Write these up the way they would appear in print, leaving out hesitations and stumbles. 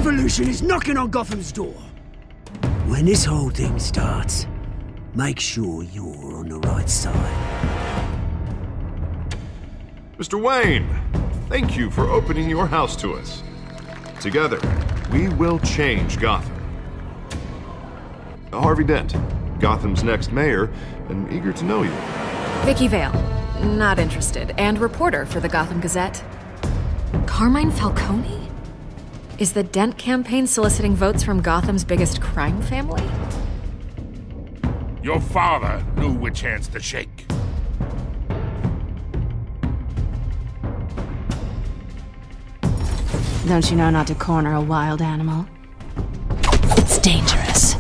revolution is knocking on Gotham's door. When this whole thing starts, make sure you're on the right side. Mr. Wayne, thank you for opening your house to us. Together, we will change Gotham. Harvey Dent, Gotham's next mayor, and eager to know you. Vicky Vale, not interested, and reporter for the Gotham Gazette. Carmine Falcone? Is the Dent campaign soliciting votes from Gotham's biggest crime family? Your father knew which hands to shake. Don't you know not to corner a wild animal? It's dangerous.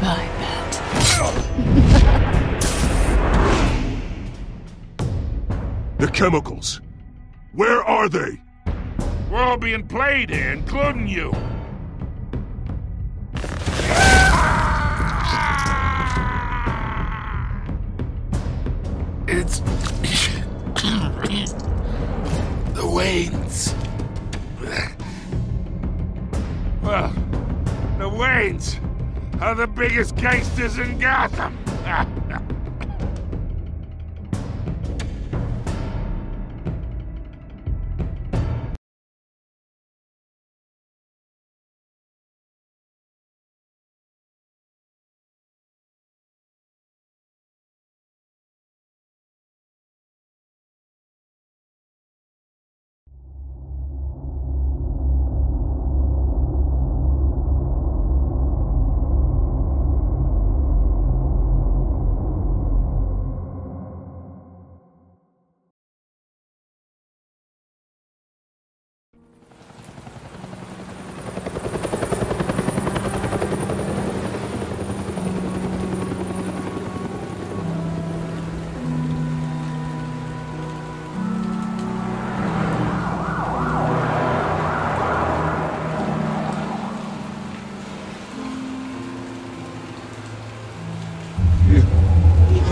I bet. The chemicals. Where are they? We're all being played here, including you. It's... the Waynes. Well, the Waynes are the biggest gangsters in Gotham.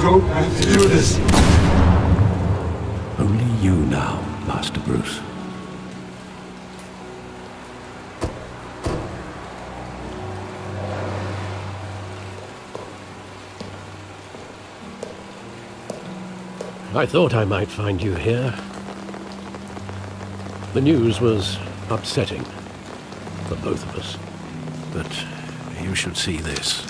Don't have to do this. Only you now, Master Bruce. I thought I might find you here. The news was upsetting for both of us. But you should see this.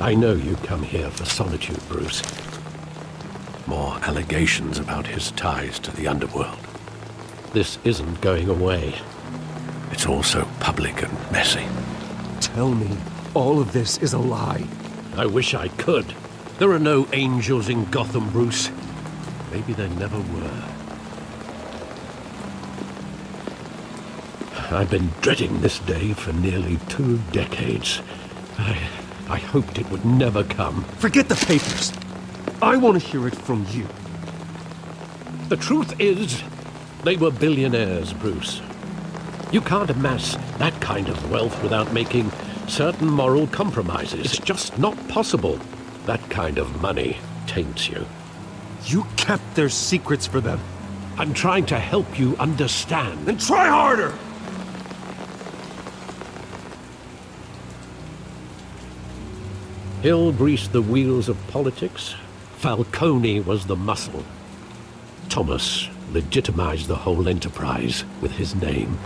I know you come here for solitude, Bruce. More allegations about his ties to the underworld. This isn't going away. It's all so public and messy. Tell me all of this is a lie. I wish I could. There are no angels in Gotham, Bruce. Maybe there never were. I've been dreading this day for nearly 2 decades. I hoped it would never come. Forget the papers. I want to hear it from you. The truth is, they were billionaires, Bruce. You can't amass that kind of wealth without making certain moral compromises. It's just not possible. That kind of money taints you. You kept their secrets for them. I'm trying to help you understand. Then try harder! Hill greased the wheels of politics. Falcone was the muscle. Thomas legitimized the whole enterprise with his name.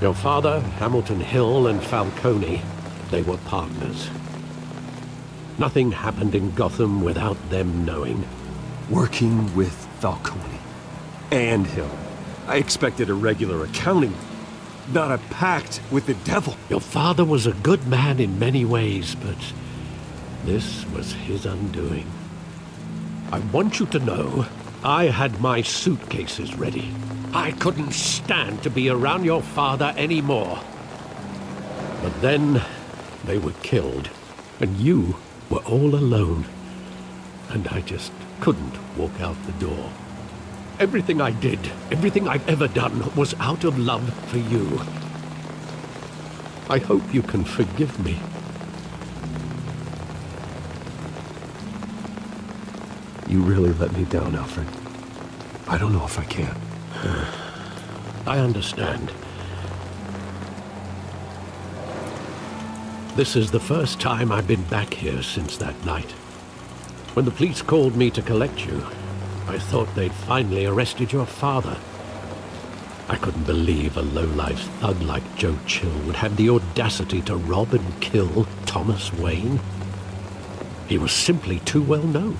Your father, Hamilton Hill, and Falcone, they were partners. Nothing happened in Gotham without them knowing. Working with Falcone and Hill. I expected a regular accounting, not a pact with the devil. Your father was a good man in many ways, but this was his undoing. I want you to know, I had my suitcases ready. I couldn't stand to be around your father anymore. But then, they were killed, and you were all alone. And I just couldn't walk out the door. Everything I did, everything I've ever done, was out of love for you. I hope you can forgive me. You really let me down, Alfred. I don't know if I can. I understand. This is the first time I've been back here since that night. When the police called me to collect you, I thought they'd finally arrested your father. I couldn't believe a low-life thug like Joe Chill would have the audacity to rob and kill Thomas Wayne. He was simply too well known.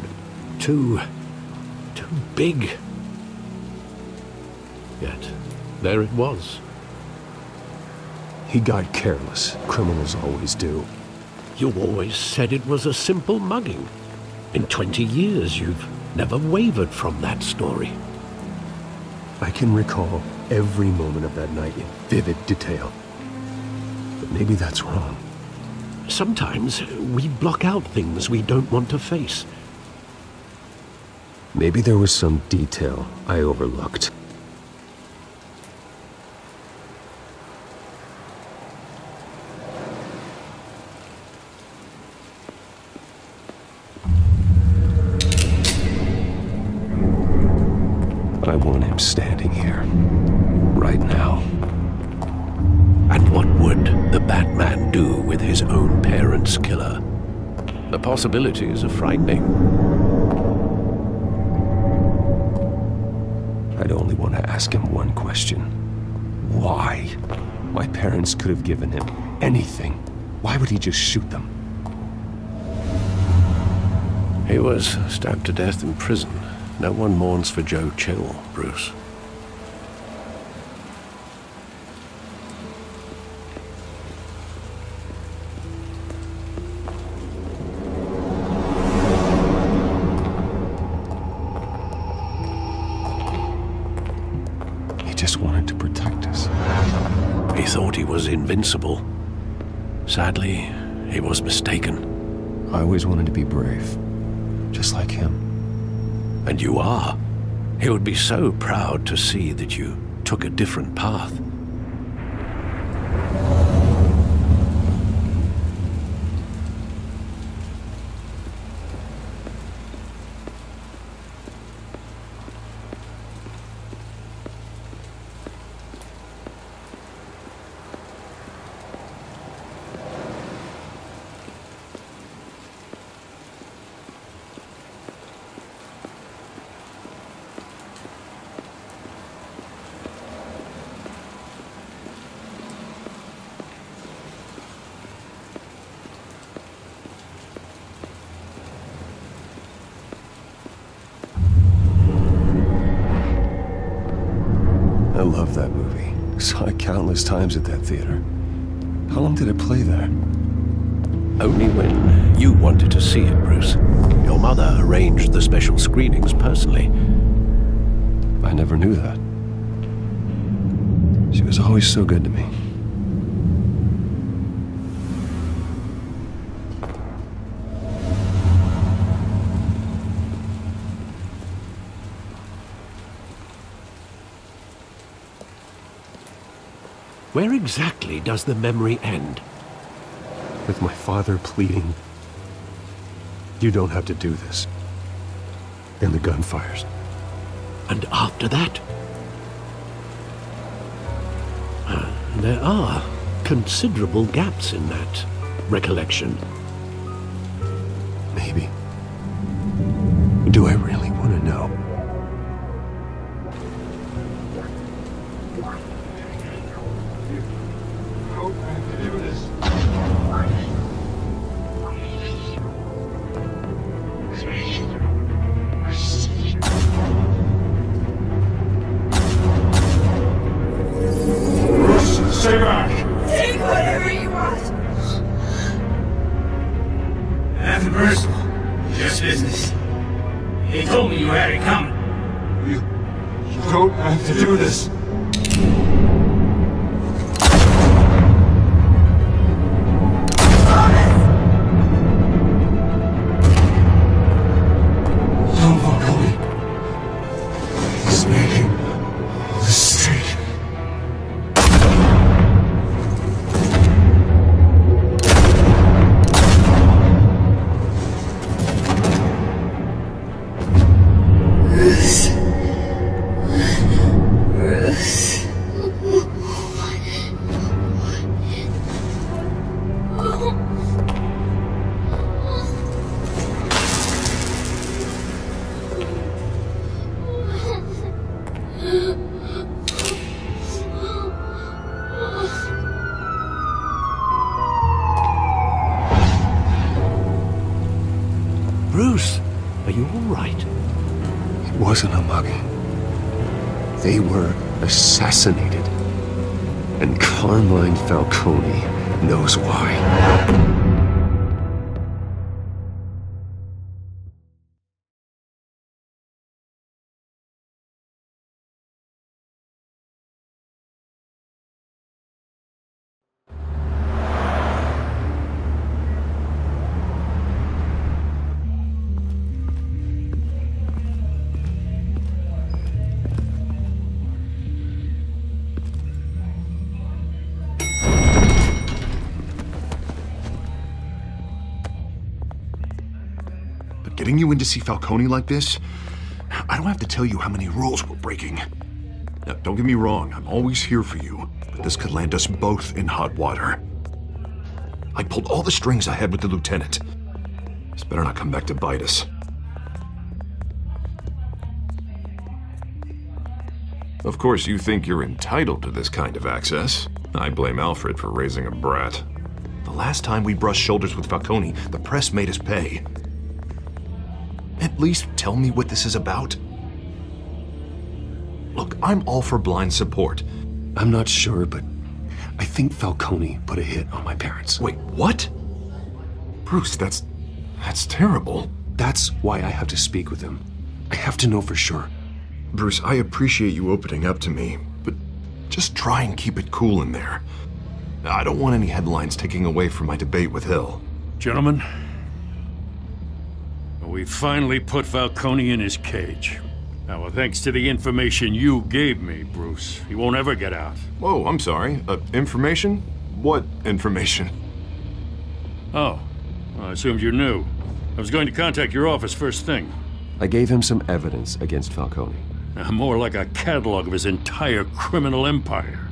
Too big. Yet, there it was. He got careless. Criminals always do. You always said it was a simple mugging. In 20 years, you've never wavered from that story. I can recall every moment of that night in vivid detail. But maybe that's wrong. Sometimes we block out things we don't want to face. Maybe there was some detail I overlooked. I want him standing here, right now. And what would the Batman do with his own parents' killer? The possibilities are frightening. I'd only want to ask him one question. Why? My parents could have given him anything. Why would he just shoot them? He was stabbed to death in prison. No one mourns for Joe Chill, Bruce. He just wanted to protect us. He thought he was invincible. Sadly, he was mistaken. I always wanted to be brave, just like him. And you are. He would be so proud to see that you took a different path. I love that movie. Saw it countless times at that theater. How long did it play there? Only when you wanted to see it, Bruce. Your mother arranged the special screenings personally. I never knew that. She was always so good to me. Where exactly does the memory end? With my father pleading, "You don't have to do this." And the gunfires. And after that? There are considerable gaps in that recollection. Maybe. Do I really want to know? Stay back! Take whatever you want. Nothing personal. Just business. He told me you had it coming. You don't have to do this. Don't walk away. He's making a mistake. you all right? It wasn't a mugging. They were assassinated. And Carmine Falcone knows why. Getting you in to see Falcone like this, I don't have to tell you how many rules we're breaking. Now, don't get me wrong, I'm always here for you, but this could land us both in hot water. I pulled all the strings I had with the lieutenant. This better not come back to bite us. Of course, you think you're entitled to this kind of access. I blame Alfred for raising a brat. The last time we brushed shoulders with Falcone, the press made us pay. At least tell me what this is about. Look, I'm all for blind support. I'm not sure, but I think Falcone put a hit on my parents. Wait, what? Bruce, that's terrible. That's why I have to speak with him. I have to know for sure. Bruce, I appreciate you opening up to me, but just try and keep it cool in there. I don't want any headlines taking away from my debate with Hill. Gentlemen, we finally put Falcone in his cage. Now, thanks to the information you gave me, Bruce, he won't ever get out. Whoa, I'm sorry. Information? What information? Oh, I assumed you knew. I was going to contact your office first thing. I gave him some evidence against Falcone. More like a catalog of his entire criminal empire.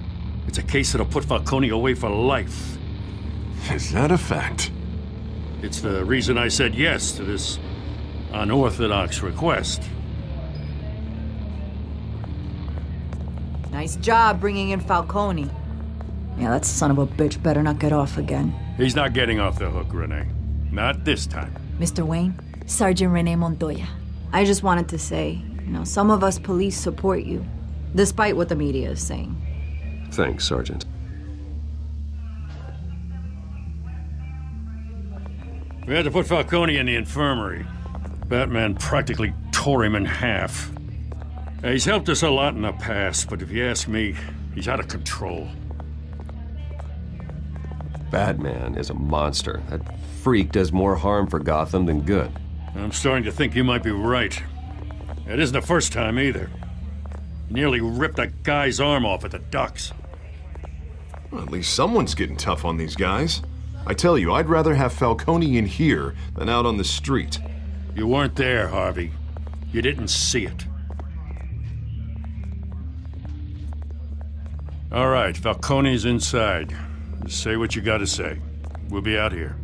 It's a case that'll put Falcone away for life. Is that a fact? It's the reason I said yes to this unorthodox request. Nice job bringing in Falcone. Yeah, that son of a bitch better not get off again. He's not getting off the hook, Renee. Not this time. Mr. Wayne, Sergeant Renee Montoya. I just wanted to say, some of us police support you, despite what the media is saying. Thanks, Sergeant. We had to put Falcone in the infirmary. Batman practically tore him in half. He's helped us a lot in the past, but if you ask me, he's out of control. Batman is a monster. That freak does more harm for Gotham than good. I'm starting to think you might be right. It isn't the first time either. He nearly ripped a guy's arm off at the docks. Well, at least someone's getting tough on these guys. I tell you, I'd rather have Falcone in here than out on the street. You weren't there, Harvey. You didn't see it. All right, Falcone's inside. Just say what you gotta say. We'll be out here.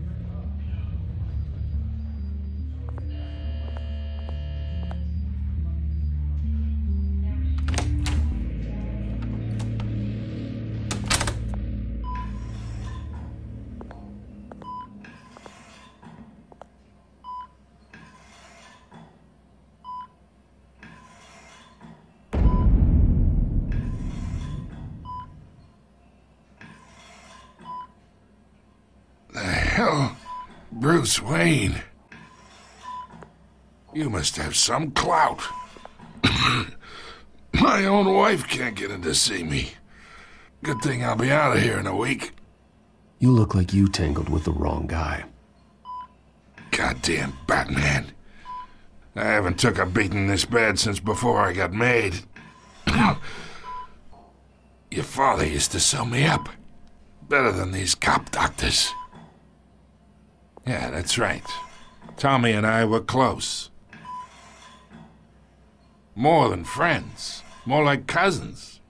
Hell, Bruce Wayne. You must have some clout. My own wife can't get in to see me. Good thing I'll be out of here in a week. You look like you tangled with the wrong guy. Goddamn Batman. I haven't took a beating this bad since before I got made. Your father used to sew me up. Better than these cop doctors. Yeah, that's right. Tommy and I were close. More than friends. More like cousins.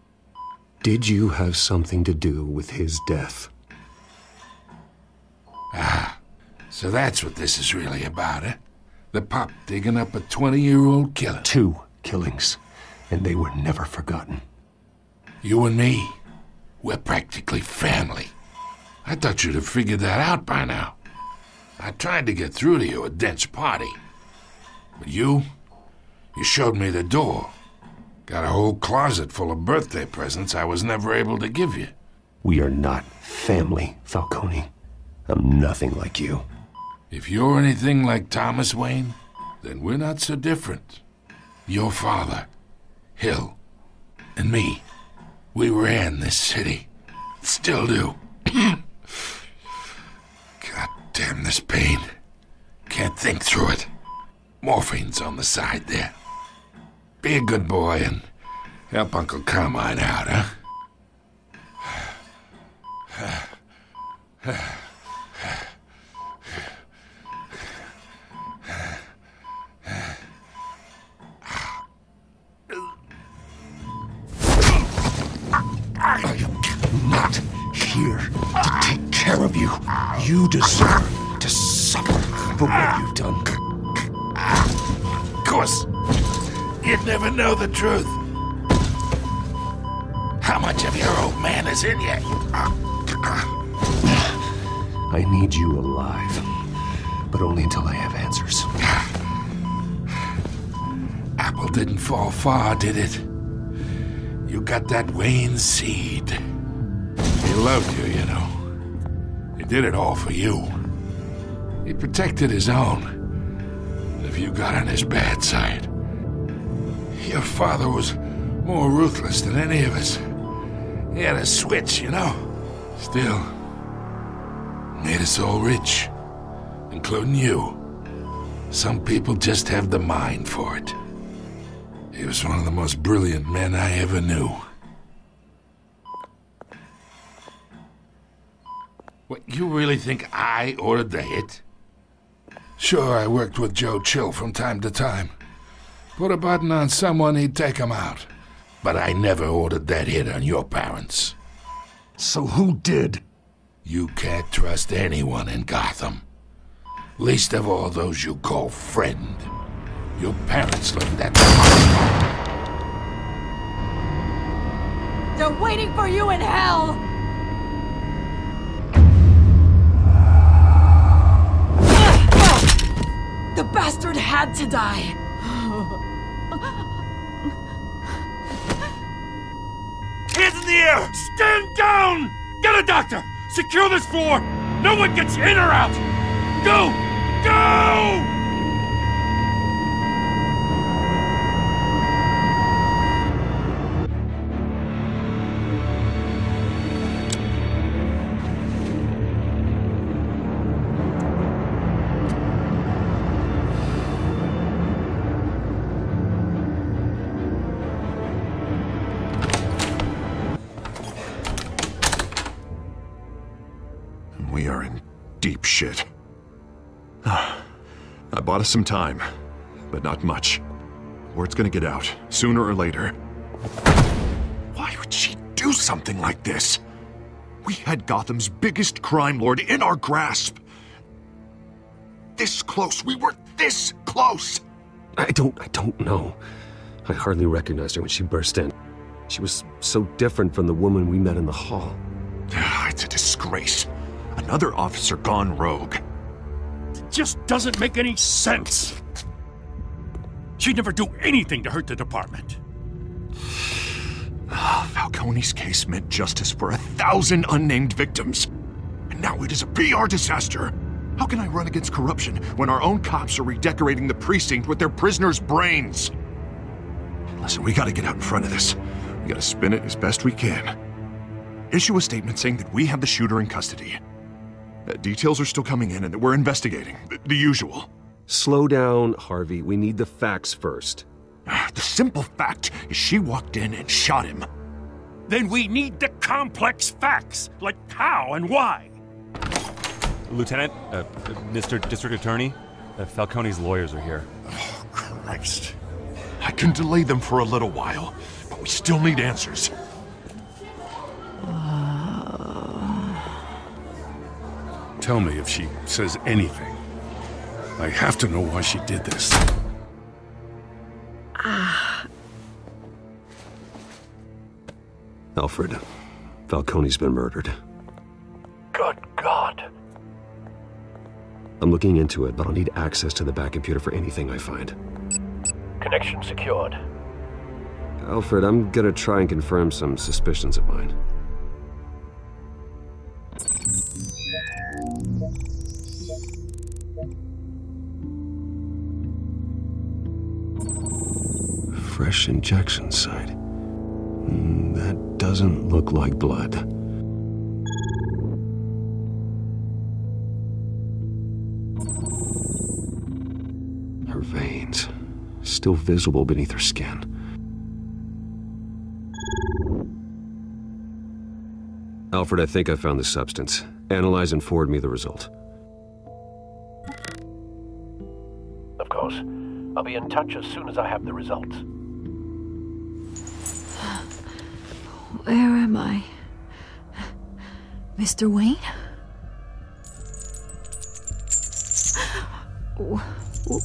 Did you have something to do with his death? Ah, so that's what this is really about, eh? The pup digging up a 20-year-old killer. 2 killings, and they were never forgotten. You and me, we're practically family. I thought you'd have figured that out by now. I tried to get through to you at Dent's party. But you showed me the door. Got a whole closet full of birthday presents I was never able to give you. We are not family, Falcone. I'm nothing like you. If you're anything like Thomas Wayne, then we're not so different. Your father, Hill, and me, we ran this city. Still do. God damn this pain. Can't think through it. Morphine's on the side there. Be a good boy and help Uncle Carmine out, huh? I am not here to take care of you. You deserve to suffer for what you've done. Of course, you'd never know the truth. How much of your old man is in you? I need you alive, but only until I have answers. Apple didn't fall far, did it? You got that Wayne seed. He loved you, you know. He did it all for you. He protected his own. And if you got on his bad side, your father was more ruthless than any of us. He had a switch, you know. Still, made us all rich, including you. Some people just have the mind for it. He was one of the most brilliant men I ever knew. What, you really think I ordered the hit? Sure, I worked with Joe Chill from time to time. Put a button on someone, he'd take him out. But I never ordered that hit on your parents. So who did? You can't trust anyone in Gotham. Least of all those you call friend. Your parents learned that. They're waiting for you in hell! The bastard had to die! Hands in the air! Stand down! Get a doctor! Secure this floor! No one gets in or out! Go! Go! We are in deep shit. I bought us some time, but not much. Word's gonna get out, sooner or later. Why would she do something like this? We had Gotham's biggest crime lord in our grasp. This close, we were this close! I don't know. I hardly recognized her when she burst in. She was so different from the woman we met in the hall. It's a disgrace. Another officer gone rogue. It just doesn't make any sense. She'd never do anything to hurt the department. Falcone's case meant justice for 1,000 unnamed victims. And now it is a PR disaster. How can I run against corruption when our own cops are redecorating the precinct with their prisoners' brains? Listen, we gotta get out in front of this. We gotta spin it as best we can. Issue a statement saying that we have the shooter in custody. Details are still coming in and that we're investigating. The usual. Slow down, Harvey. We need the facts first. The simple fact is she walked in and shot him. Then we need the complex facts, like how and why. Lieutenant, Mr. District Attorney, Falcone's lawyers are here. Oh, Christ. I can delay them for a little while, but we still need answers. Tell me if she says anything. I have to know why she did this. Alfred, Falcone's been murdered. Good God. I'm looking into it, but I'll need access to the back computer for anything I find. Connection secured. Alfred, I'm gonna try and confirm some suspicions of mine. Fresh injection site. That doesn't look like blood. Her veins, still visible beneath her skin. Alfred, I think I found the substance. Analyze and forward me the result. Of course. I'll be in touch as soon as I have the results. Where am I? Mr. Wayne?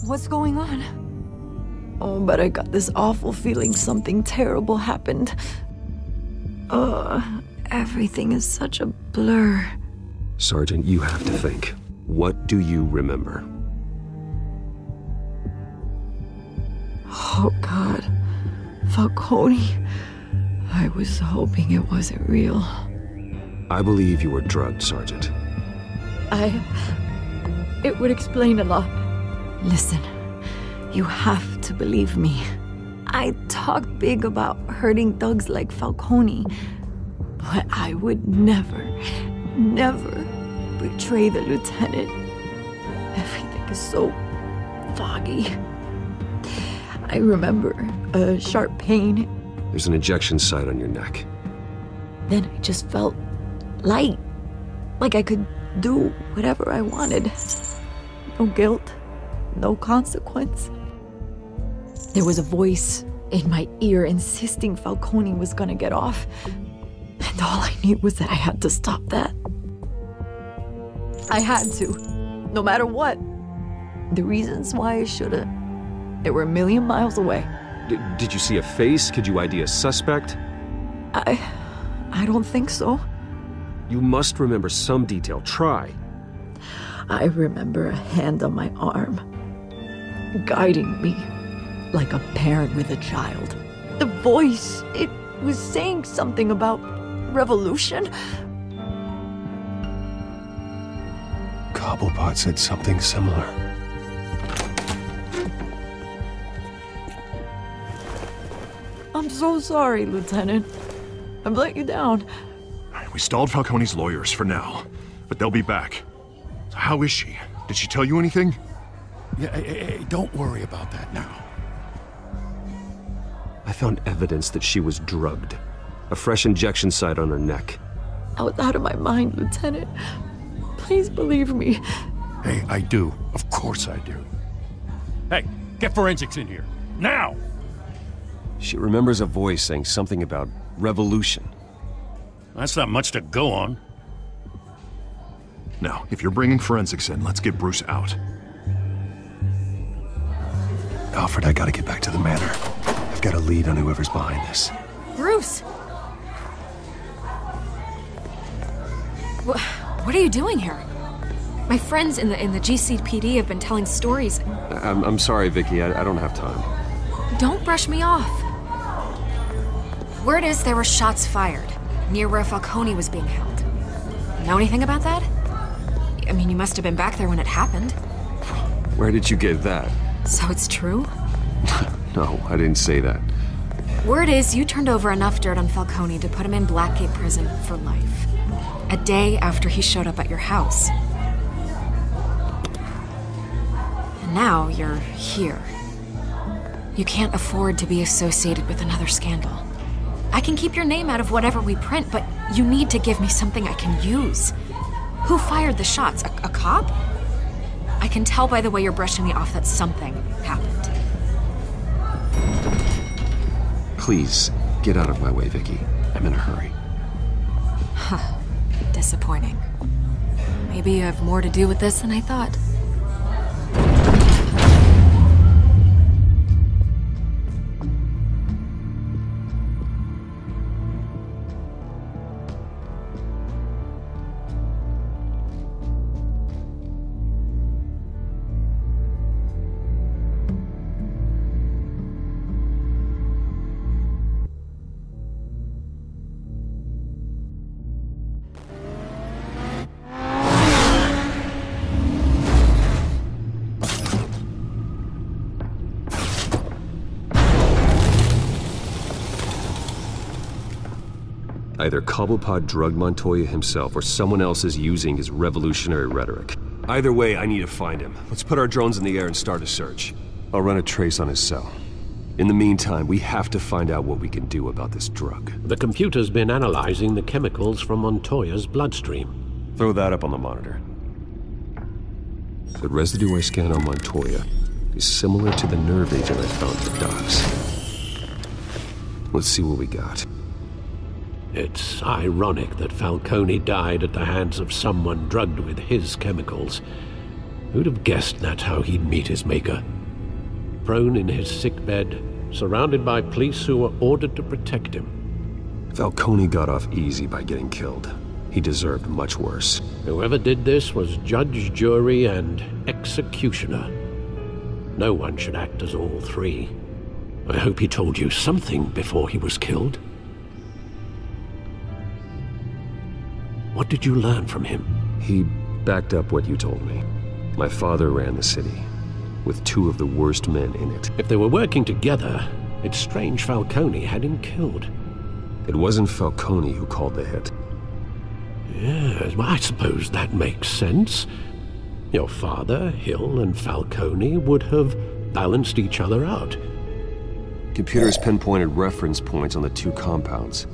What's going on? Oh, but I got this awful feeling something terrible happened. Everything is such a blur. Sergeant, you have to think. What do you remember? Oh, God. Falcone. I was hoping it wasn't real. I believe you were drugged, Sergeant. It would explain a lot. Listen, you have to believe me. I talk big about hurting thugs like Falcone, but I would never betray the lieutenant. Everything is so foggy. I remember a sharp pain. There's an injection site on your neck. Then I just felt light. Like I could do whatever I wanted. No guilt, no consequence. There was a voice in my ear insisting Falcone was gonna get off. And all I knew was that I had to stop that. I had to, no matter what. The reasons why I should've, they were a million miles away. Did you see a face? Could you ID a suspect? I don't think so. You must remember some detail. Try. I remember a hand on my arm, guiding me like a parent with a child. The voice, it was saying something about revolution. Cobblepot said something similar. I'm so sorry, Lieutenant. I've let you down. We stalled Falcone's lawyers for now, but they'll be back. So how is she? Did she tell you anything? Yeah, hey, don't worry about that now. I found evidence that she was drugged. A fresh injection site on her neck. I was out of my mind, Lieutenant. Please believe me. Hey, I do. Of course I do. Hey, get forensics in here. Now! She remembers a voice saying something about revolution. That's not much to go on. Now, if you're bringing forensics in, let's get Bruce out. Alfred, I gotta get back to the manor. I've got a lead on whoever's behind this. Bruce! What are you doing here? My friends in the GCPD have been telling stories. I'm sorry, Vicky. I don't have time. Don't brush me off. Word is there were shots fired near where Falcone was being held. Know anything about that? I mean, you must have been back there when it happened. Where did you get that? So it's true? No, I didn't say that. Word is you turned over enough dirt on Falcone to put him in Blackgate Prison for life. A day after he showed up at your house. And now you're here. You can't afford to be associated with another scandal. I can keep your name out of whatever we print, but you need to give me something I can use. Who fired the shots? A cop? I can tell by the way you're brushing me off that something happened. Please, get out of my way, Vicky. I'm in a hurry. Huh. Disappointing. Maybe you have more to do with this than I thought. Either Cobblepot drugged Montoya himself or someone else is using his revolutionary rhetoric. Either way, I need to find him. Let's put our drones in the air and start a search. I'll run a trace on his cell. In the meantime, we have to find out what we can do about this drug. The computer's been analyzing the chemicals from Montoya's bloodstream. Throw that up on the monitor. The residue I scanned on Montoya is similar to the nerve agent I found at the docks. Let's see what we got. It's ironic that Falcone died at the hands of someone drugged with his chemicals. Who'd have guessed that's how he'd meet his maker? Prone in his sickbed, surrounded by police who were ordered to protect him. Falcone got off easy by getting killed. He deserved much worse. Whoever did this was judge, jury, and executioner. No one should act as all three. I hope he told you something before he was killed. What did you learn from him? He backed up what you told me. My father ran the city, with two of the worst men in it. If they were working together, it's strange Falcone had him killed. It wasn't Falcone who called the hit. Yes, well, I suppose that makes sense. Your father, Hill, and Falcone would have balanced each other out. Computers pinpointed reference points on the two compounds.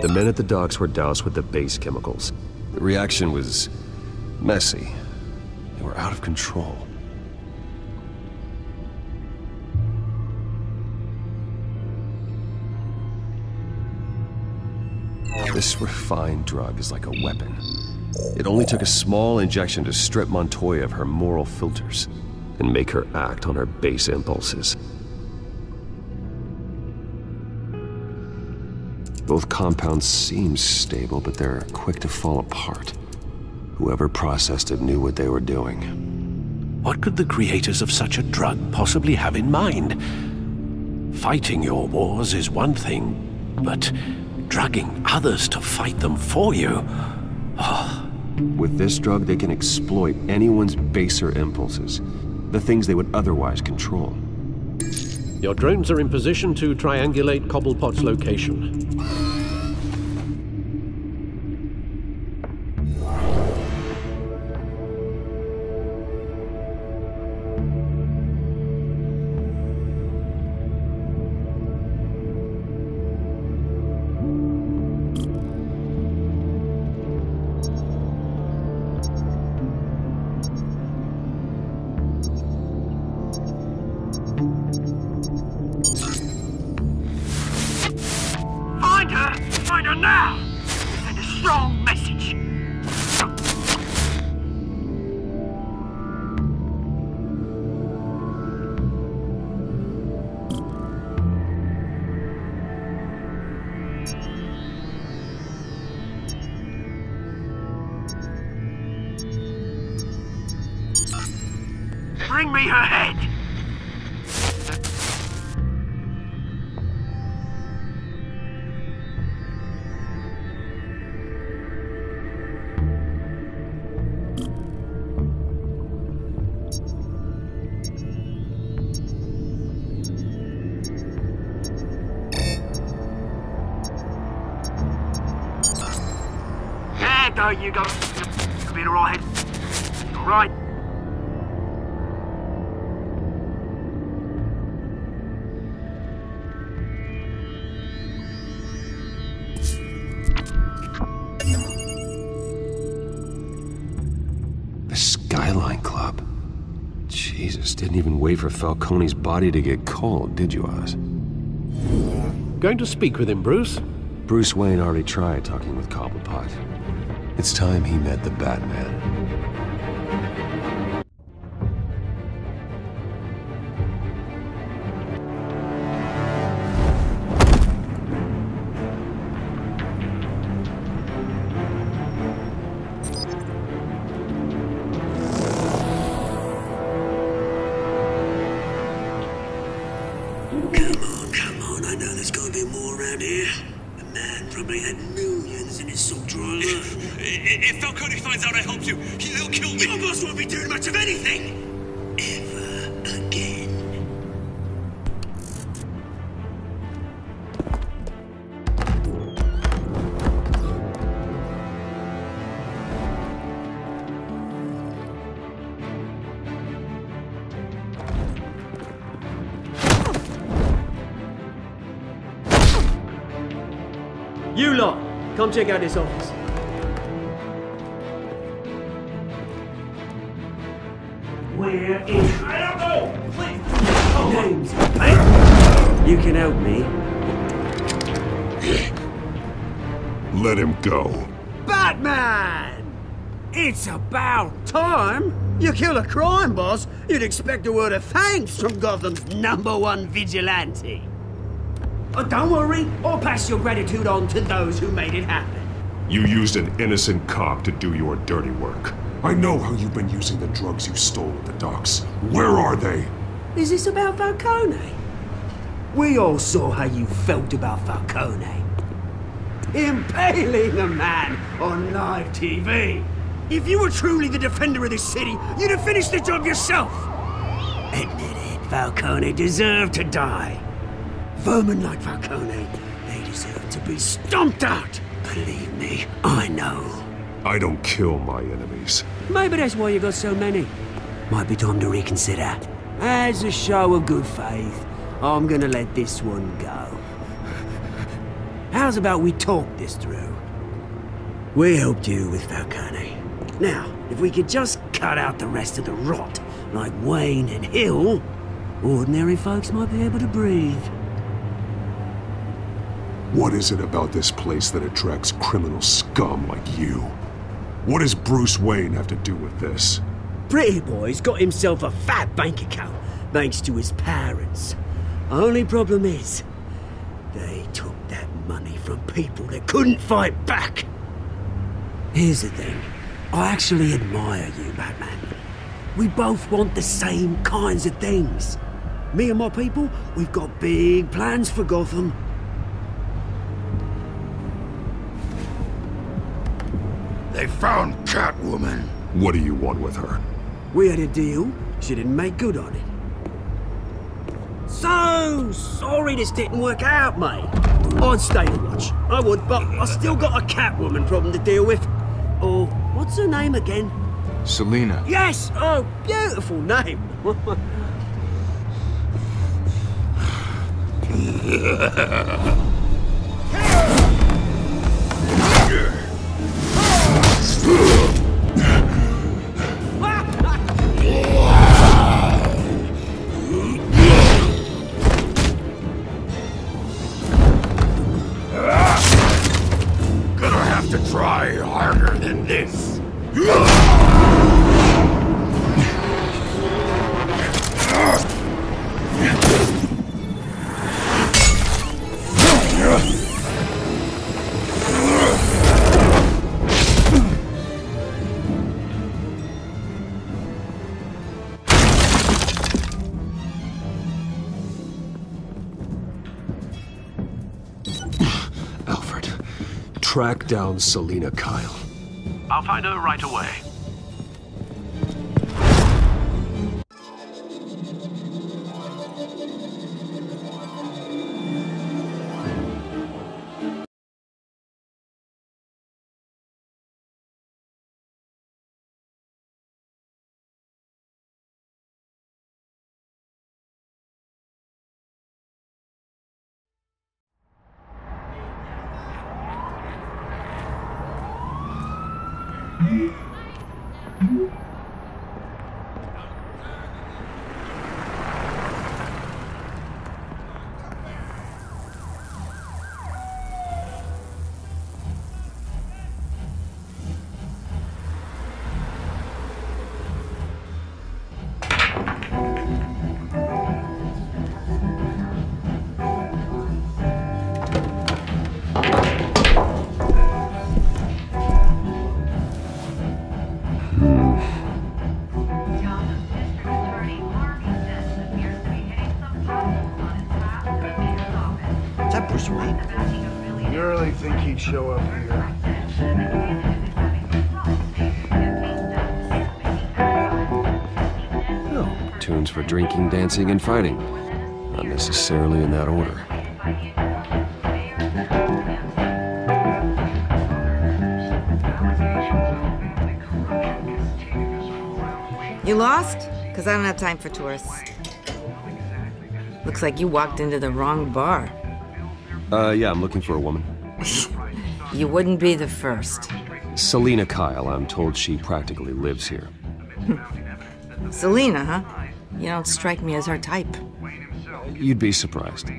The men at the docks were doused with the base chemicals. The reaction was messy. They were out of control. This refined drug is like a weapon. It only took a small injection to strip Montoya of her moral filters and make her act on her base impulses. Both compounds seem stable, but they're quick to fall apart. Whoever processed it knew what they were doing. What could the creators of such a drug possibly have in mind? Fighting your wars is one thing, but drugging others to fight them for you? Oh. With this drug, they can exploit anyone's baser impulses, the things they would otherwise control. Your drones are in position to triangulate Cobblepot's location. Find her now! Send a strong message! Bring me her head! There you go. You'll be alright. Alright. The Skyline Club. Jesus, didn't even wait for Falcone's body to get cold, did you, Oz? Going to speak with him, Bruce? Bruce Wayne already tried talking with Cobblepot. It's time he met the Batman. Come on, I know there's gonna be more around here. The man probably had millions in his salt drawer. If Falcone finds out I helped you, he'll kill me. Your boss won't be doing much of anything! Ever again. Come check out this office. Where is... I don't know! Please! Names, mate? You can help me. Let him go. Batman! It's about time! You kill a crime boss, you'd expect a word of thanks from Gotham's #1 vigilante. Oh, don't worry, I'll pass your gratitude on to those who made it happen. You used an innocent cop to do your dirty work. I know how you've been using the drugs you stole at the docks. Where are they? Is this about Falcone? We all saw how you felt about Falcone. Impaling a man on live TV. If you were truly the defender of this city, you'd have finished the job yourself. Admit it, Falcone deserved to die. Vermin like Falcone, they deserve to be stomped out. Believe me, I know. I don't kill my enemies. Maybe that's why you got so many. Might be time to reconsider. As a show of good faith, I'm gonna let this one go. How's about we talk this through? We helped you with Falcone. Now, if we could just cut out the rest of the rot, like Wayne and Hill, ordinary folks might be able to breathe. What is it about this place that attracts criminal scum like you? What does Bruce Wayne have to do with this? Pretty Boy's got himself a fat bank account, thanks to his parents. Only problem is, they took that money from people that couldn't fight back. Here's the thing. I actually admire you, Batman. We both want the same kinds of things. Me and my people, we've got big plans for Gotham. They found Catwoman. What do you want with her? We had a deal. She didn't make good on it. So sorry this didn't work out, mate. I'd stay to watch. I would, but I still got a Catwoman problem to deal with. Oh, what's her name again? Selina. Yes! Oh, beautiful name. Gonna have to try harder than this. Alfred, track down Selina Kyle. I'll find her right away. You really think he'd show up here? Oh, tunes for drinking, dancing, and fighting. Not necessarily in that order. You lost? Because I don't have time for tourists. Looks like you walked into the wrong bar. Yeah, I'm looking for a woman. You wouldn't be the first. Selina Kyle, I'm told she practically lives here. Selina, huh? You don't strike me as her type. You'd be surprised.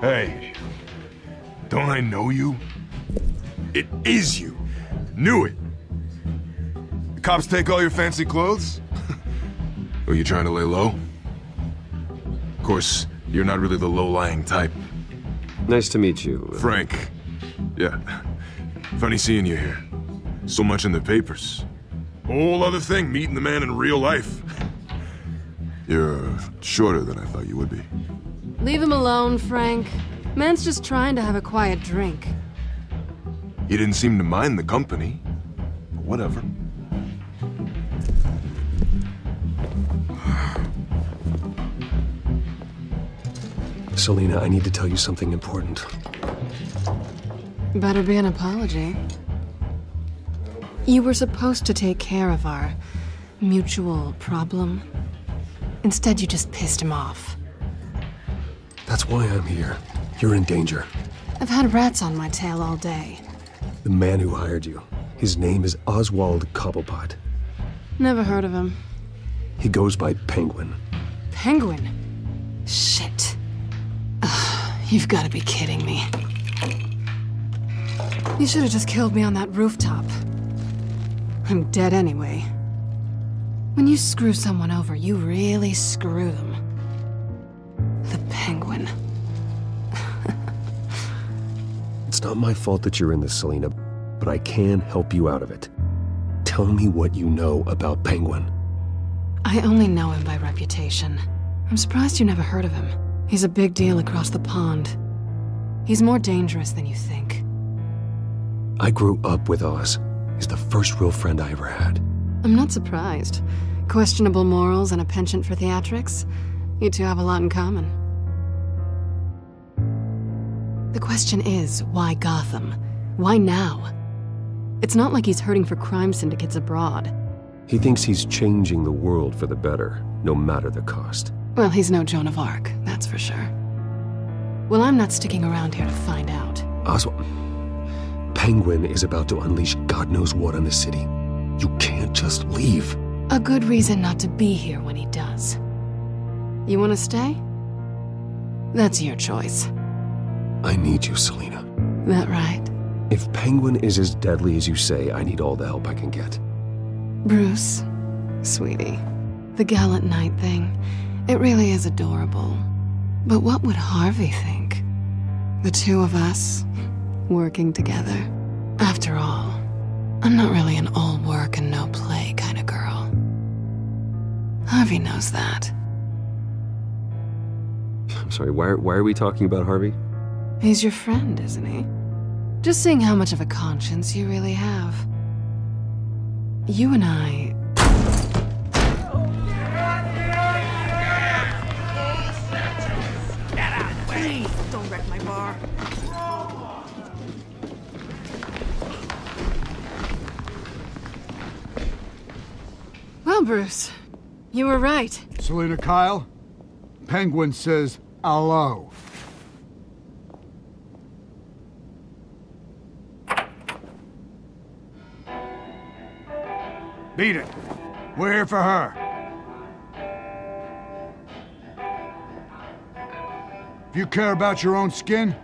Hey, don't I know you? It is you. Knew it. The cops take all your fancy clothes? Are you trying to lay low? Of course, you're not really the low-lying type. Nice to meet you. Frank. Yeah. Funny seeing you here. So much in the papers. Whole other thing, meeting the man in real life. You're shorter than I thought you would be. Leave him alone, Frank. Man's just trying to have a quiet drink. He didn't seem to mind the company. But whatever. Selina, I need to tell you something important. Better be an apology. You were supposed to take care of our mutual problem. Instead, you just pissed him off. That's why I'm here. You're in danger. I've had rats on my tail all day. The man who hired you. His name is Oswald Cobblepot. Never heard of him. He goes by Penguin. Penguin? Shit. Ugh, you've got to be kidding me. You should have just killed me on that rooftop. I'm dead anyway. When you screw someone over, you really screw them. The Penguin. It's not my fault that you're in this, Selina, but I can help you out of it. Tell me what you know about Penguin. I only know him by reputation. I'm surprised you never heard of him. He's a big deal across the pond. He's more dangerous than you think. I grew up with Oz. He's the first real friend I ever had. I'm not surprised. Questionable morals and a penchant for theatrics. You two have a lot in common. The question is, why Gotham? Why now? It's not like he's hurting for crime syndicates abroad. He thinks he's changing the world for the better, no matter the cost. Well, he's no Joan of Arc, that's for sure. Well, I'm not sticking around here to find out. Oswald, Penguin is about to unleash God knows what on the city. You can't just leave. A good reason not to be here when he does. You want to stay? That's your choice. I need you, Selina. That right? If Penguin is as deadly as you say, I need all the help I can get. Bruce, sweetie, the gallant knight thing, it really is adorable. But what would Harvey think? The two of us, working together. After all, I'm not really an all work and no play kind of girl. Harvey knows that. I'm sorry, why are we talking about Harvey? He's your friend, isn't he? Just seeing how much of a conscience you really have. You and I... Get out of the way! Don't wreck my bar. Well, Bruce, you were right. Selina Kyle, Penguin says hello. Beat it. We're here for her. If you care about your own skin,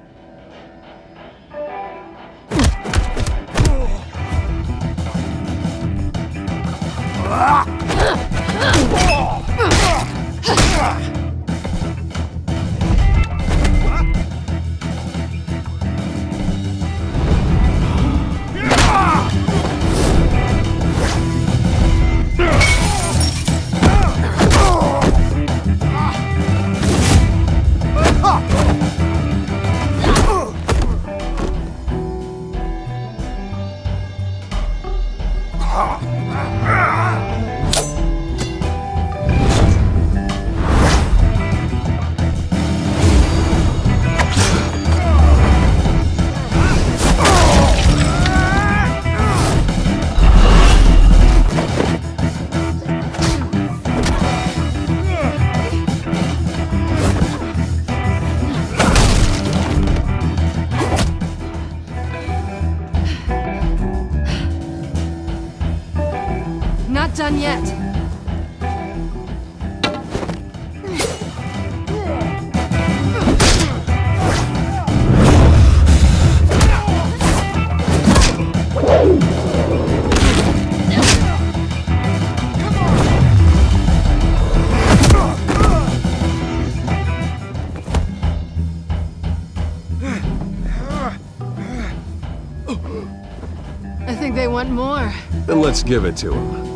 done yet. I think they want more. Then let's give it to him.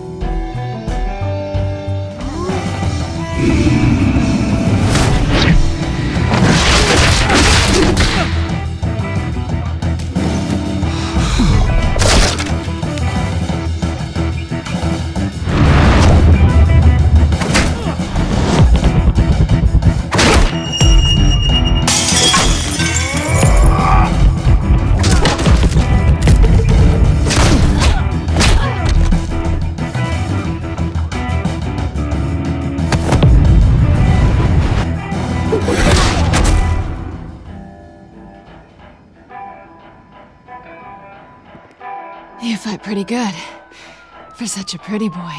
You fight pretty good. For such a pretty boy.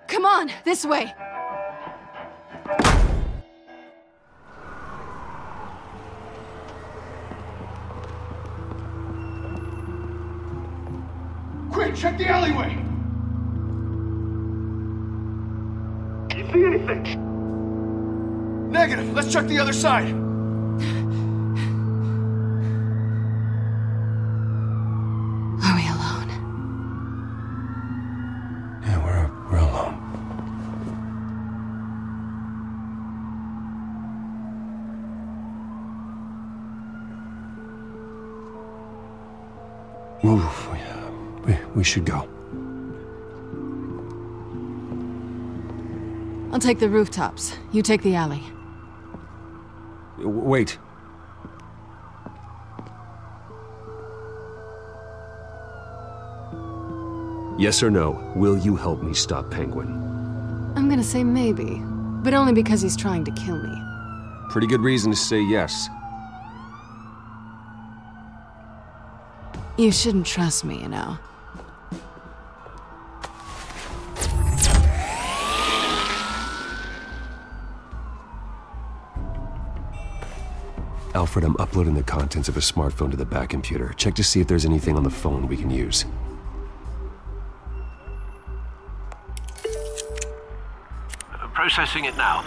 Come on, this way. Quick, check the alleyway! Do you see anything? Negative. Let's check the other side. Are we alone? Yeah, we're alone. Oof, we should go. I'll take the rooftops. You take the alley. Wait. Yes or no, will you help me stop Penguin? I'm gonna say maybe, but only because he's trying to kill me. Pretty good reason to say yes. You shouldn't trust me, you know. Alfred, I'm uploading the contents of a smartphone to the back computer. Check to see if there's anything on the phone we can use. Processing it now.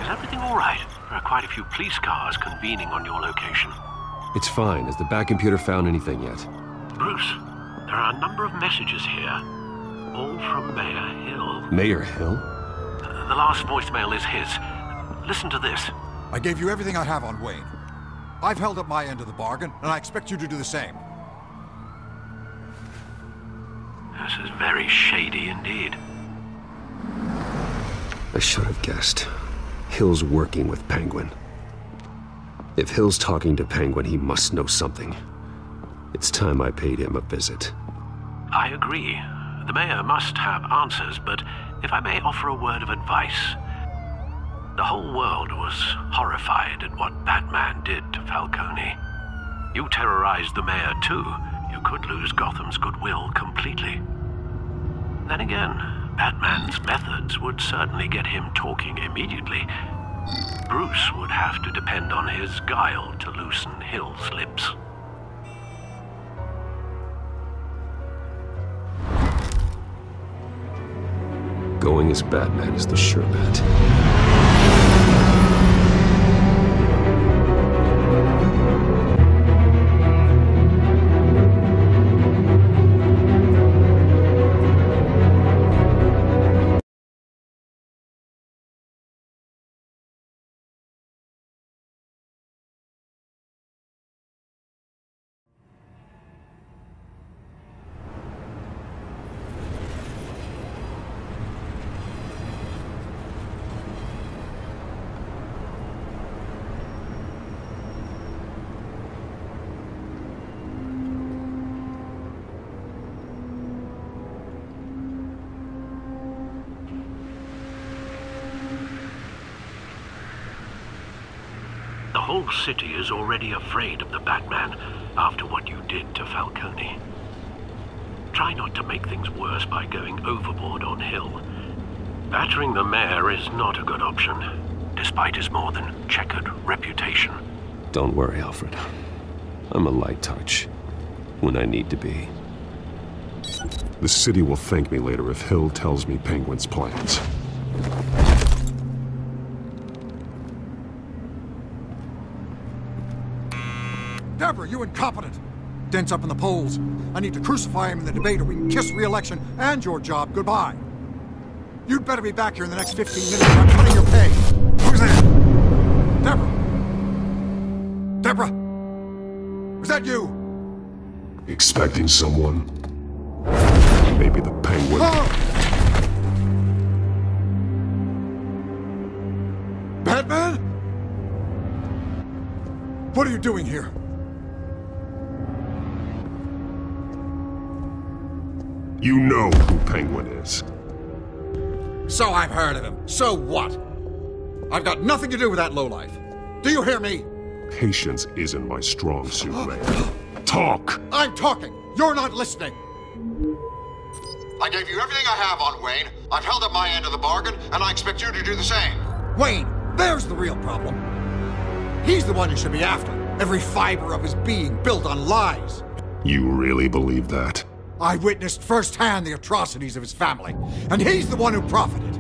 Is everything all right? There are quite a few police cars convening on your location. It's fine. Has the back computer found anything yet? Bruce, there are a number of messages here. All from Mayor Hill. Mayor Hill? The last voicemail is his. Listen to this. I gave you everything I have on Wayne. I've held up my end of the bargain, and I expect you to do the same. This is very shady indeed. I should have guessed. Hill's working with Penguin. If Hill's talking to Penguin, he must know something. It's time I paid him a visit. I agree. The mayor must have answers, but if I may offer a word of advice. The whole world was horrified at what Batman did to Falcone. You terrorized the mayor too. You could lose Gotham's goodwill completely. Then again, Batman's methods would certainly get him talking immediately. Bruce would have to depend on his guile to loosen Hill's lips. Going as Batman is the sure bet. whole city is already afraid of the Batman after what you did to Falcone. Try not to make things worse by going overboard on Hill. Battering the mayor is not a good option, despite his more than checkered reputation. Don't worry, Alfred. I'm a light touch when I need to be. The city will thank me later if Hill tells me Penguin's plans. Deborah, you incompetent! Dent's up in the polls. I need to crucify him in the debate or we can kiss re-election and your job goodbye. You'd better be back here in the next 15 minutes or I'm cutting your pay. Who's there? Deborah! Deborah! Was that you? Expecting someone? Maybe the Penguin. Batman? What are you doing here? You know who Penguin is. So I've heard of him. So what? I've got nothing to do with that lowlife. Do you hear me? Patience isn't my strong suit, man. Talk! I'm talking. You're not listening. I gave you everything I have on Wayne. I've held up my end of the bargain, and I expect you to do the same. Wayne, there's the real problem. He's the one you should be after. Every fiber of his being built on lies. You really believe that? I witnessed firsthand the atrocities of his family, and he's the one who profited.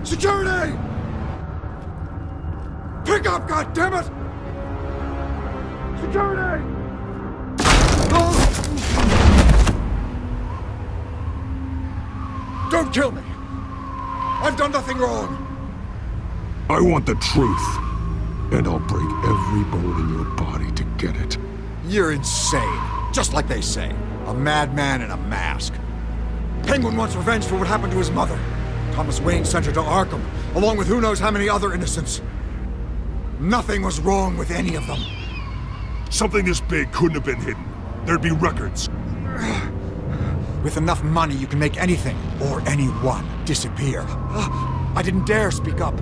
Security! Pick up, goddammit! Security! Don't kill me! I've done nothing wrong! I want the truth. And I'll break every bone in your body to get it. You're insane. Just like they say. A madman in a mask. Penguin wants revenge for what happened to his mother. Thomas Wayne sent her to Arkham, along with who knows how many other innocents. Nothing was wrong with any of them. Something this big couldn't have been hidden. There'd be records. With enough money, you can make anything, or anyone, disappear. I didn't dare speak up.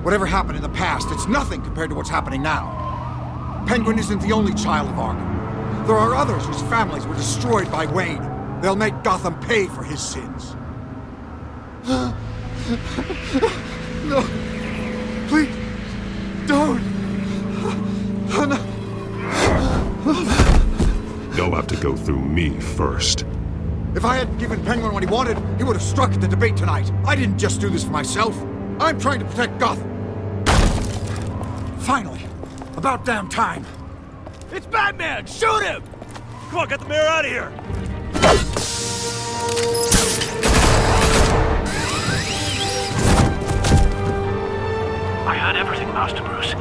Whatever happened in the past, it's nothing compared to what's happening now. Penguin isn't the only child of Arkham. There are others whose families were destroyed by Wayne. They'll make Gotham pay for his sins. No. Please. Don't. No. You'll have to go through me first. If I hadn't given Penguin what he wanted, he would have struck at the debate tonight. I didn't just do this for myself. I'm trying to protect Gotham. Finally. About damn time. It's Batman! Shoot him! Come on, get the mayor out of here! I heard everything, Master Bruce.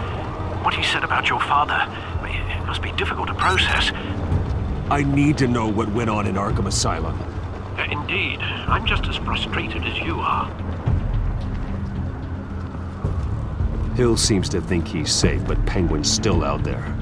What he said about your father, it must be difficult to process. I need to know what went on in Arkham Asylum. Indeed. I'm just as frustrated as you are. Hill seems to think he's safe, but Penguin's still out there.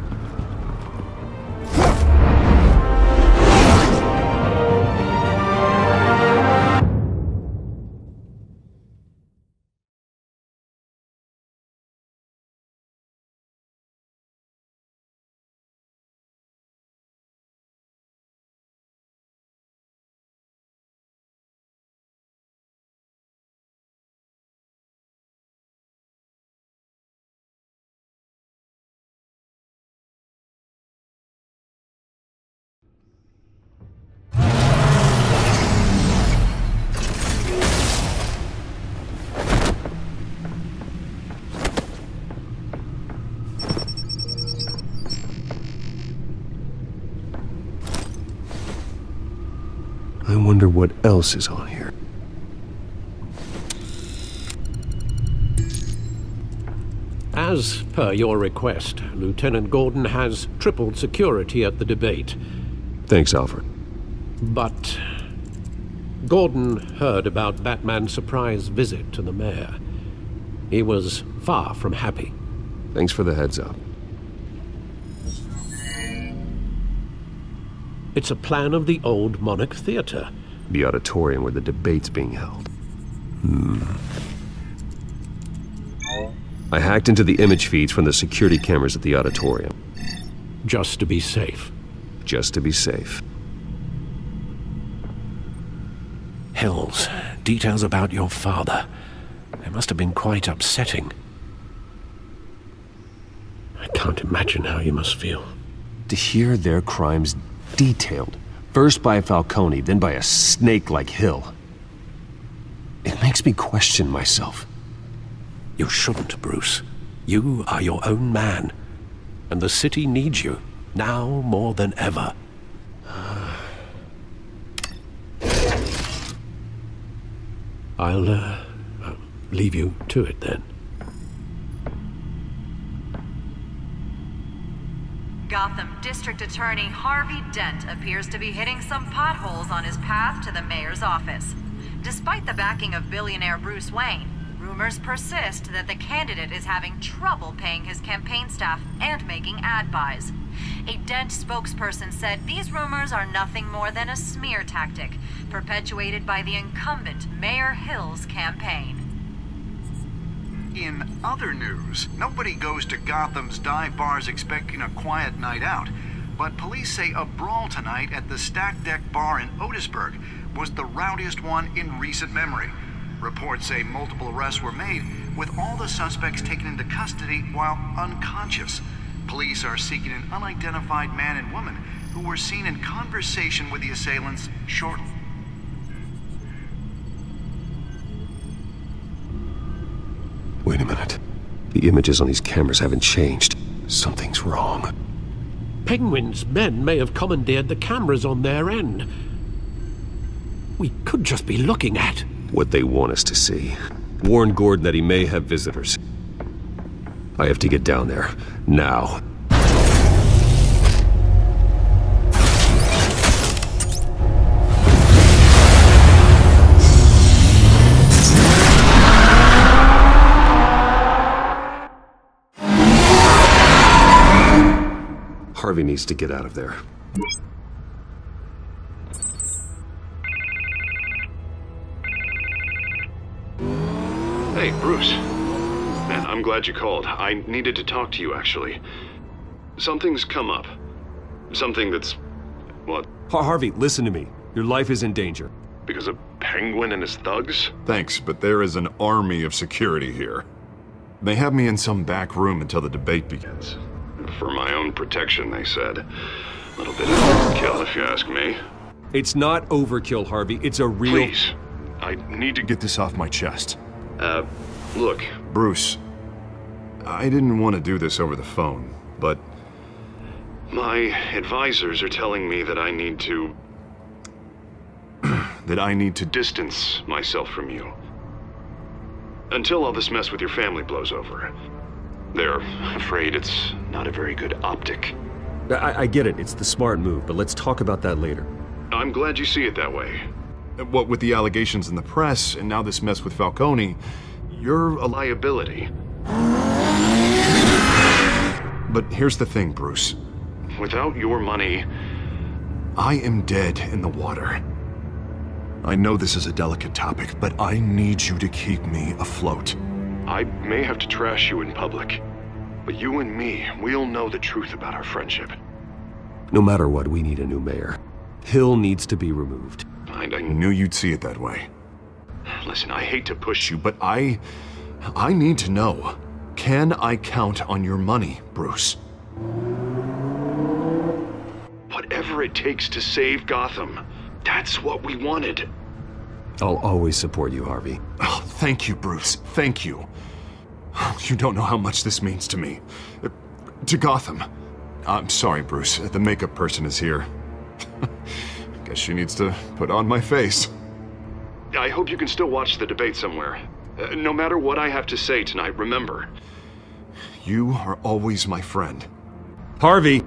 I wonder what else is on here. As per your request, Lieutenant Gordon has tripled security at the debate. Thanks, Alfred. But Gordon heard about Batman's surprise visit to the mayor. He was far from happy. Thanks for the heads up. It's a plan of the old Monarch Theater. The auditorium where the debate's being held. I hacked into the image feeds from the security cameras at the auditorium. Just to be safe. Just to be safe. Hills, details about your father. They must have been quite upsetting. I can't imagine how you must feel. To hear their crimes detailed, first by Falcone, then by a snake like Hill. It makes me question myself. You shouldn't, Bruce. You are your own man. And the city needs you, now more than ever. I'll leave you to it then. Gotham District Attorney Harvey Dent appears to be hitting some potholes on his path to the mayor's office. Despite the backing of billionaire Bruce Wayne, rumors persist that the candidate is having trouble paying his campaign staff and making ad buys. A Dent spokesperson said these rumors are nothing more than a smear tactic, perpetuated by the incumbent Mayor Hill's campaign. In other news, nobody goes to Gotham's dive bars expecting a quiet night out, but police say a brawl tonight at the Stack Deck Bar in Otisburg was the rowdiest one in recent memory. Reports say multiple arrests were made, with all the suspects taken into custody while unconscious. Police are seeking an unidentified man and woman who were seen in conversation with the assailants shortly. Wait a minute. The images on these cameras haven't changed. Something's wrong. Penguin's men may have commandeered the cameras on their end. We could just be looking at what they want us to see. Warn Gordon that he may have visitors. I have to get down there, now. Harvey needs to get out of there. Hey, Bruce. Man, I'm glad you called. I needed to talk to you, actually. Something's come up. Something that's... what? Harvey, listen to me. Your life is in danger. Because of Penguin and his thugs? Thanks, but there is an army of security here. They have me in some back room until the debate begins. For my own protection, they said. A little bit of overkill, if you ask me. It's not overkill, Harvey. It's a real... Please. I need to get this off my chest. Look. Bruce, I didn't want to do this over the phone, but... my advisors are telling me that I need to... that I need to distance myself from you. Until all this mess with your family blows over. They're afraid it's not a very good optic. I get it. It's the smart move, but let's talk about that later. I'm glad you see it that way. What with the allegations in the press, and now this mess with Falcone, you're a liability. But here's the thing, Bruce. Without your money... I am dead in the water. I know this is a delicate topic, but I need you to keep me afloat. I may have to trash you in public, but you and me, we'll know the truth about our friendship. No matter what, we need a new mayor. Hill needs to be removed. I knew you'd see it that way. Listen, I hate to push you, but I need to know. Can I count on your money, Bruce? Whatever it takes to save Gotham, that's what we wanted. I'll always support you, Harvey. Oh, thank you, Bruce. Thank you. You don't know how much this means to me. To Gotham. I'm sorry, Bruce. The makeup person is here. Guess she needs to put on my face. I hope you can still watch the debate somewhere. No matter what I have to say tonight, remember. You are always my friend. Harvey!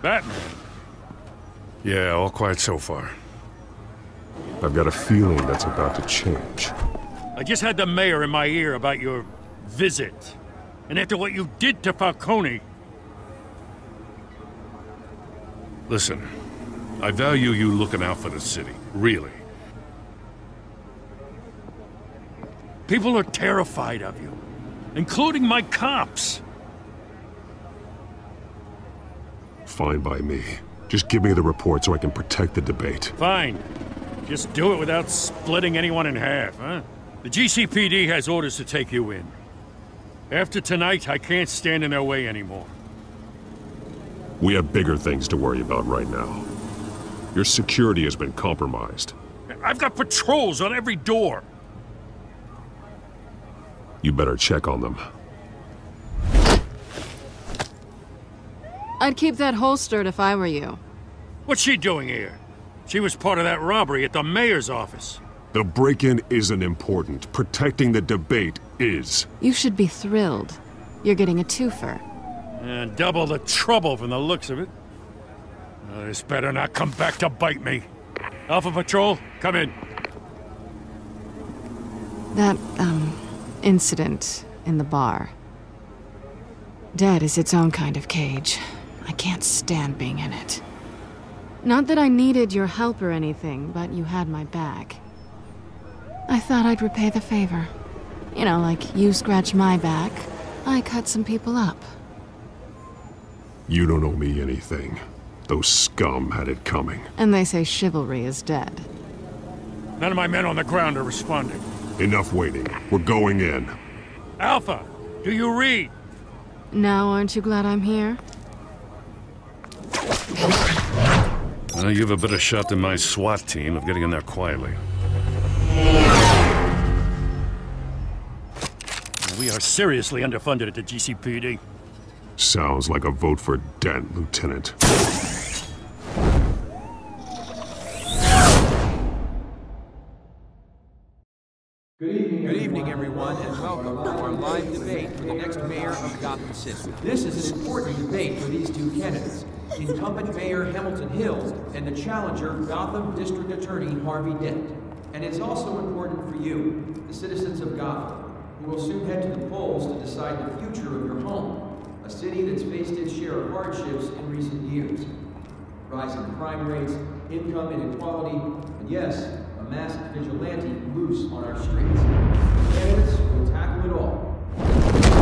Batman? Yeah, all quiet so far. I've got a feeling that's about to change. I just had the mayor in my ear about your visit. And after what you did to Falcone... Listen, I value you looking out for the city, really. People are terrified of you, including my cops. Fine by me. Just give me the report so I can protect the debate. Fine. Just do it without splitting anyone in half, huh? The GCPD has orders to take you in. After tonight, I can't stand in their way anymore. We have bigger things to worry about right now. Your security has been compromised. I've got patrols on every door. You better check on them. I'd keep that holstered if I were you. What's she doing here? She was part of that robbery at the mayor's office. The break-in isn't important. Protecting the debate is. You should be thrilled. You're getting a twofer. And double the trouble from the looks of it. This better not come back to bite me. Alpha Patrol, come in. That, incident in the bar. Dead is its own kind of cage. I can't stand being in it. Not that I needed your help or anything, but you had my back. I thought I'd repay the favor. You know, like you scratch my back, I cut some people up. You don't owe me anything. Those scum had it coming. And they say chivalry is dead. None of my men on the ground are responding. Enough waiting. We're going in. Alpha, do you read? Now aren't you glad I'm here? Well, you have a better shot than my SWAT team of getting in there quietly. We are seriously underfunded at the GCPD. Sounds like a vote for Dent, Lieutenant. Good evening, everyone, and welcome to our live debate for the next mayor of Gotham City. This is an important debate for these two candidates, incumbent Mayor Hamilton Hills and the challenger, Gotham District Attorney Harvey Dent. And it's also important for you, the citizens of Gotham, who will soon head to the polls to decide the future of your home, a city that's faced its share of hardships in recent years. Rising crime rates, income inequality, and yes, a masked vigilante loose on our streets. Candidates will tackle it all.